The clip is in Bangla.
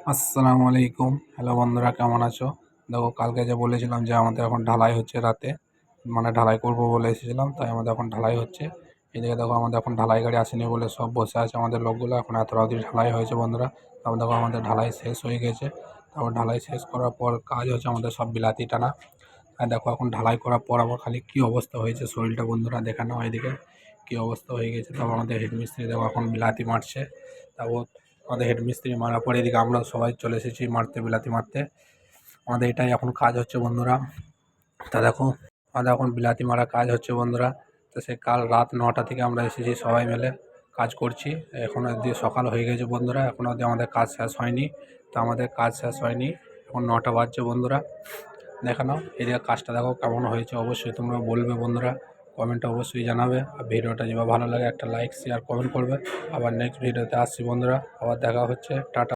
আসসালামু আলাইকুম। হ্যালো বন্ধুরা, কেমন আছো? দেখো, কালকে যে বলেছিলাম যে আমাদের এখন ঢালাই হচ্ছে রাতে, মানে ঢালাই করবো বলে এসেছিলাম, তাই আমাদের এখন ঢালাই হচ্ছে। এদিকে দেখো, আমাদের এখন ঢালাই গাড়ি আসেনি বলে সব বসে আছে আমাদের লোকগুলো। এখন এত রাত্রি ঢালাই হয়েছে বন্ধুরা। তারপর দেখো আমাদের ঢালাই শেষ হয়ে গেছে। তারপর ঢালাই শেষ করার পর কাজ হচ্ছে আমাদের সব বিলাতি টানা। আর দেখো, এখন ঢালাই করার পর আমার খালি কী অবস্থা হয়েছে শরীরটা বন্ধুরা, দেখে নাও এদিকে কী অবস্থা হয়ে গেছে। তারপর আমাদের হেডমিস্ত্রি দেখো এখন বিলাতি মারছে। তারপর আমাদের হেডমিস্ত্রি মারার পরে এদিকে আমরা সবাই চলে এসেছি মারতে, বিলাতি মারতে। আমাদের এটাই এখন কাজ হচ্ছে বন্ধুরা। তা দেখো, আমাদের এখন বিলাতি মারা কাজ হচ্ছে বন্ধুরা। তো সে কাল রাত 9টা থেকে আমরা এসেছি সবাই মিলে কাজ করছি। এখন অবধি সকাল হয়ে গেছে বন্ধুরা, এখন অবধি আমাদের কাজ শেষ হয়নি। তো আমাদের কাজ শেষ হয়নি, এখন 9টা বাজছে বন্ধুরা। দেখে নাও এদিকে কাজটা দেখো কেমন হয়েছে, অবশ্যই তোমরা বলবে বন্ধুরা, কমেন্টে অবশ্যই জানাবে। আর ভিডিওটা যেভাবে ভালো লাগে একটা লাইক শেয়ার কমেন্ট করবে। আবার নেক্সট ভিডিওতে আসছি বন্ধুরা, আবার দেখা হচ্ছে, টাটা।